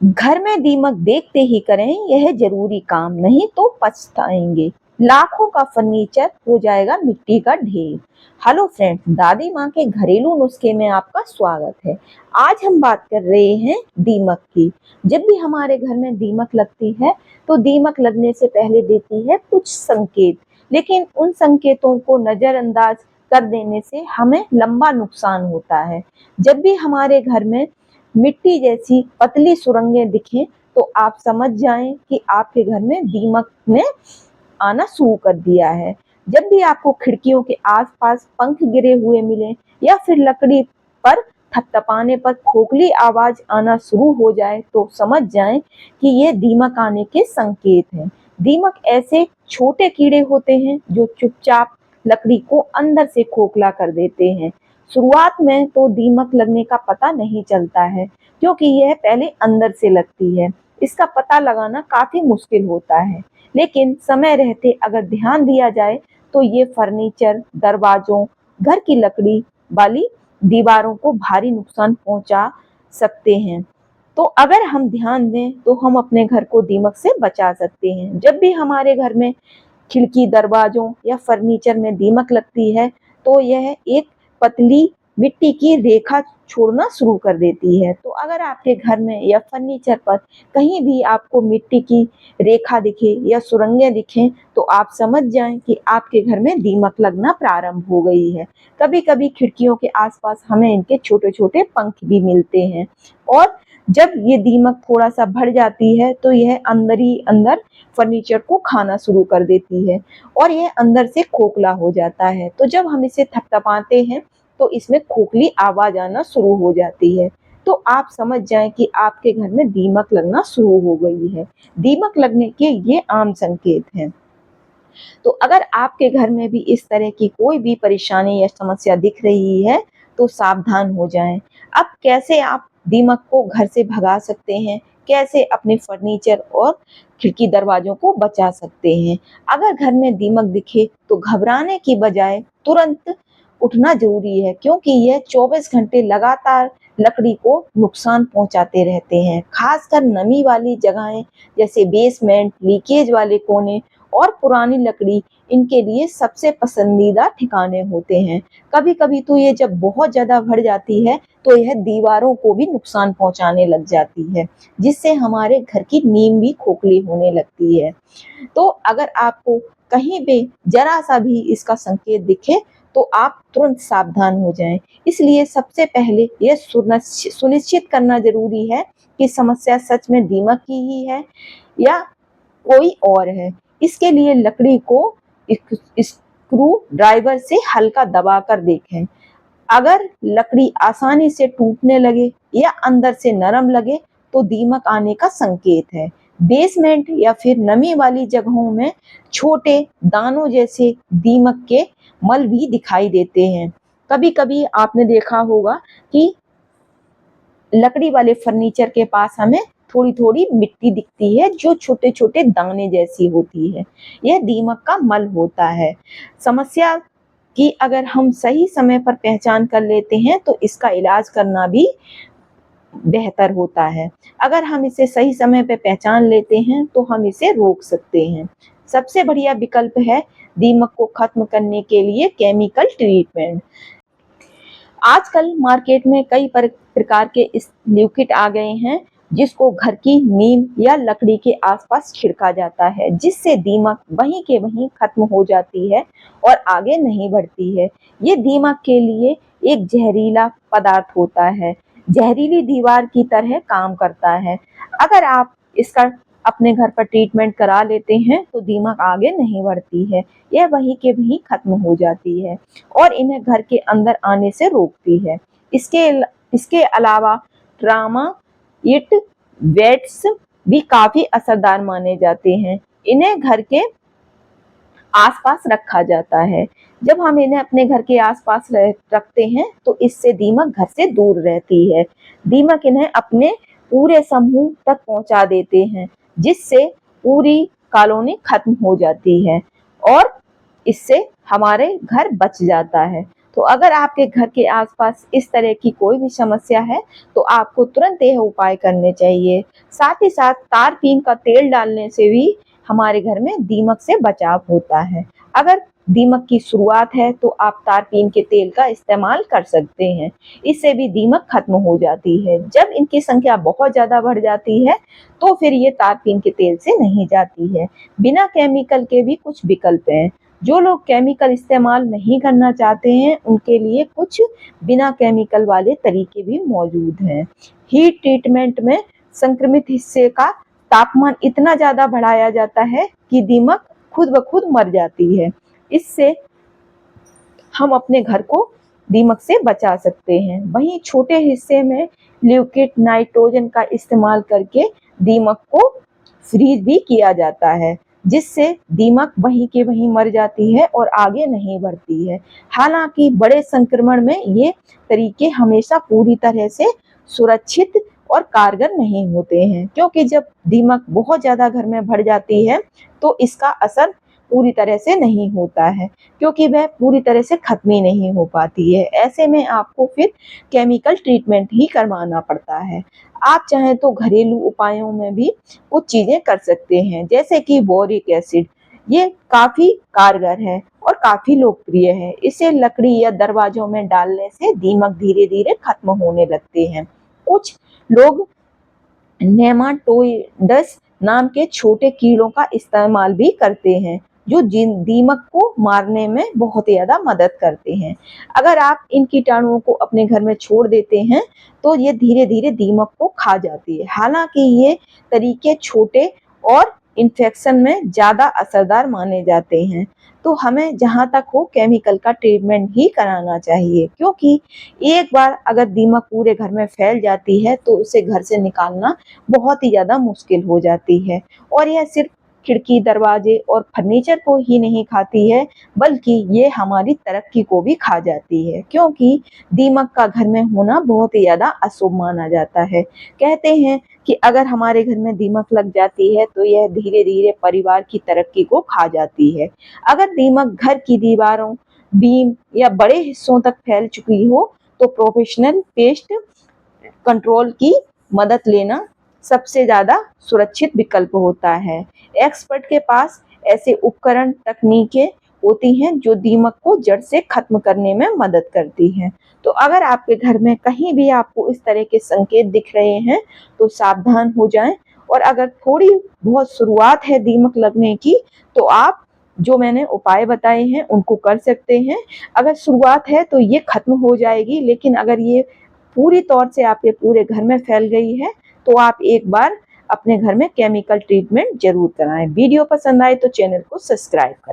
घर में दीमक देखते ही करें यह जरूरी काम, नहीं तो पछताएंगे। लाखों का फर्नीचर हो जाएगा मिट्टी का ढेर। हेलो फ्रेंड्स, दादी माँ के घरेलू नुस्खे में आपका स्वागत है। आज हम बात कर रहे हैं दीमक की। जब भी हमारे घर में दीमक लगती है तो दीमक लगने से पहले देती है कुछ संकेत, लेकिन उन संकेतों को नजरअंदाज कर देने से हमें लंबा नुकसान होता है। जब भी हमारे घर में मिट्टी जैसी पतली सुरंगें दिखें तो आप समझ जाएं कि आपके घर में दीमक ने आना शुरू कर दिया है। जब भी आपको खिड़कियों के आसपास पंख गिरे हुए मिले या फिर लकड़ी पर थपथपाने पर खोखली आवाज आना शुरू हो जाए तो समझ जाएं कि ये दीमक आने के संकेत हैं। दीमक ऐसे छोटे कीड़े होते हैं जो चुपचाप लकड़ी को अंदर से खोखला कर देते हैं। शुरुआत में तो दीमक लगने का पता नहीं चलता है, क्योंकि यह पहले अंदर से लगती है। इसका पता लगाना काफी मुश्किल होता है, लेकिन समय रहते अगर ध्यान दिया जाए तो ये फर्नीचर, दरवाजों, घर की लकड़ी वाली दीवारों को भारी नुकसान पहुंचा सकते हैं। तो अगर हम ध्यान दें तो हम अपने घर को दीमक से बचा सकते हैं। जब भी हमारे घर में खिड़की, दरवाजों या फर्नीचर में दीमक लगती है तो यह एक पतली मिट्टी की रेखा छोड़ना शुरू कर देती है। तो अगर आपके घर में या फर्नीचर पर कहीं भी आपको मिट्टी की रेखा दिखे या सुरंगें दिखें तो आप समझ जाएं कि आपके घर में दीमक लगना प्रारंभ हो गई है। कभी कभी खिड़कियों के आसपास हमें इनके छोटे छोटे पंख भी मिलते हैं, और जब ये दीमक थोड़ा सा बढ़ जाती है तो यह अंदर ही अंदर फर्नीचर को खाना शुरू कर देती है और यह अंदर से खोखला हो जाता है। तो जब हम इसे थपथपाते हैं तो इसमें खोखली आवाज आना शुरू हो जाती है। तो आप समझ जाएं कि आपके घर में दीमक लगना शुरू हो गई है। दीमक लगने के ये आम संकेत हैं। तो अगर आपके घर में भी इस तरह की कोई भी परेशानी या समस्या दिख रही है तो सावधान हो जाएं। अब कैसे आप दीमक को घर से भगा सकते हैं, कैसे अपने फर्नीचर और खिड़की दरवाजों को बचा सकते हैं। अगर घर में दीमक दिखे तो घबराने की बजाय तुरंत उठना जरूरी है, क्योंकि यह 24 घंटे लगातार लकड़ी को नुकसान पहुंचाते रहते हैं। खासकर नमी वाली जगहें जैसे बेसमेंट, लीकेज वाले कोने और पुरानी लकड़ी इनके लिए सबसे पसंदीदा ठिकाने होते हैं। कभी कभी तो ये जब बहुत ज्यादा बढ़ जाती है तो यह दीवारों को भी नुकसान पहुंचाने लग जाती है, जिससे हमारे घर की नींव भी खोखली होने लगती है। तो अगर आपको कहीं भी जरा सा भी इसका संकेत दिखे तो आप तुरंत सावधान हो जाएं। इसलिए सबसे पहले यह सुनिश्चित करना जरूरी है कि समस्या सच में दीमक की ही है या कोई और है। इसके लिए लकड़ी को स्क्रू ड्राइवर से हल्का दबाकर देखें। अगर लकड़ी आसानी से टूटने लगे या अंदर से नरम लगे तो दीमक आने का संकेत है। बेसमेंट या फिर नमी वाली जगहों में छोटे दानों जैसे दीमक के मल भी दिखाई देते हैं। कभी कभी आपने देखा होगा कि लकड़ी वाले फर्नीचर के पास हमें थोड़ी थोड़ी मिट्टी दिखती है जो छोटे छोटे दाने जैसी होती है। यह दीमक का मल होता है। समस्या की अगर हम सही समय पर पहचान कर लेते हैं तो इसका इलाज करना भी बेहतर होता है। अगर हम इसे सही समय पर पहचान लेते हैं तो हम इसे रोक सकते हैं। सबसे बढ़िया विकल्प है दीमक को खत्म करने के लिए केमिकल ट्रीटमेंट। आजकल मार्केट में कई प्रकार के इस लिक्विड आ गए हैं जिसको घर की नींव या लकड़ी के आसपास छिड़का जाता है, जिससे दीमक वहीं के वहीं खत्म हो जाती है और आगे नहीं बढ़ती है। ये दीमक के लिए एक जहरीला पदार्थ होता है, जहरीली दीवार की तरह काम करता है। अगर आप इसका अपने घर पर ट्रीटमेंट करा लेते हैं तो दीमक आगे नहीं बढ़ती है, यह वहीं के वहीं खत्म हो जाती है और इन्हें घर के अंदर आने से रोकती है। इसके अलावा ट्रामा इट वेट्स भी काफी असरदार माने जाते हैं। इन्हें घर के आसपास रखा जाता है। जब हम इन्हें अपने घर के आसपास रखते हैं तो इससे दीमक घर से दूर रहती है। दीमक इन्हें अपने पूरे समूह तक पहुंचा देते हैं, जिससे पूरी कॉलोनी खत्म हो जाती है और इससे हमारे घर बच जाता है। तो अगर आपके घर के आसपास इस तरह की कोई भी समस्या है तो आपको तुरंत यह उपाय करने चाहिए। साथ ही साथ तारपीन का तेल डालने से भी हमारे घर में दीमक से बचाव होता है। अगर दीमक की शुरुआत है तो आप तारपीन के तेल का इस्तेमाल कर सकते हैं। इससे भी दीमक खत्म हो जाती है। जब इनकी संख्या बहुत ज्यादा बढ़ जाती है तो फिर ये तारपीन के तेल से नहीं जाती है। बिना केमिकल के भी कुछ विकल्प हैं। जो लोग केमिकल इस्तेमाल नहीं करना चाहते हैं उनके लिए कुछ बिना केमिकल वाले तरीके भी मौजूद हैं। हीट ट्रीटमेंट में संक्रमित हिस्से का तापमान इतना ज्यादा बढ़ाया जाता है कि दीमक खुद ब खुद मर जाती है। इससे हम अपने घर को दीमक से बचा सकते हैं। वहीं छोटे हिस्से में लिक्विड नाइट्रोजन का इस्तेमाल करके दीमक को फ्रीज भी किया जाता है, जिससे दीमक वहीं के वहीं मर जाती है और आगे नहीं बढ़ती है। हालांकि बड़े संक्रमण में ये तरीके हमेशा पूरी तरह से सुरक्षित और कारगर नहीं होते हैं, क्योंकि जब दीमक बहुत ज्यादा घर में बढ़ जाती है तो इसका असर पूरी तरह से नहीं होता है, क्योंकि वह पूरी तरह से खत्म ही नहीं हो पाती है। ऐसे में आपको फिर केमिकल ट्रीटमेंट ही करवाना पड़ता है। आप चाहें तो घरेलू उपायों में भी कुछ चीजें कर सकते हैं, जैसे कि बोरिक एसिड। ये काफी कारगर है और काफी लोकप्रिय है। इसे लकड़ी या दरवाजों में डालने से दीमक धीरे धीरे खत्म होने लगते हैं। कुछ लोग नेमाटोइड्स नाम के छोटे कीड़ों का इस्तेमाल भी करते हैं, जो दीमक को मारने में बहुत ज्यादा मदद करते हैं। अगर आप इन कीटाणुओं को अपने घर में छोड़ देते हैं तो ये धीरे धीरे दीमक को खा जाती है। हालांकि ये तरीके छोटे और इन्फेक्शन में ज्यादा असरदार माने जाते हैं, तो हमें जहां तक हो केमिकल का ट्रीटमेंट ही कराना चाहिए, क्योंकि एक बार अगर दीमक पूरे घर में फैल जाती है तो उसे घर से निकालना बहुत ही ज्यादा मुश्किल हो जाती है। और यह सिर्फ खिड़की, दरवाजे और फर्नीचर को ही नहीं खाती है, बल्कि ये हमारी तरक्की को भी खा जाती है, क्योंकि दीमक का घर में होना बहुत ही ज्यादा अशुभ माना जाता है। कहते हैं कि अगर हमारे घर में दीमक लग जाती है तो यह धीरे धीरे परिवार की तरक्की को खा जाती है। अगर दीमक घर की दीवारों, बीम या बड़े हिस्सों तक फैल चुकी हो तो प्रोफेशनल पेस्ट कंट्रोल की मदद लेना सबसे ज्यादा सुरक्षित विकल्प होता है। एक्सपर्ट के पास ऐसे उपकरण, तकनीकें होती हैं जो दीमक को जड़ से खत्म करने में मदद करती हैं। तो अगर आपके घर में कहीं भी आपको इस तरह के संकेत दिख रहे हैं तो सावधान हो जाएं। और अगर थोड़ी बहुत शुरुआत है दीमक लगने की तो आप जो मैंने उपाय बताए हैं उनको कर सकते हैं। अगर शुरुआत है तो ये खत्म हो जाएगी, लेकिन अगर ये पूरी तौर से आपके पूरे घर में फैल गई है तो आप एक बार अपने घर में केमिकल ट्रीटमेंट जरूर कराएं। वीडियो पसंद आए तो चैनल को सब्सक्राइब करें।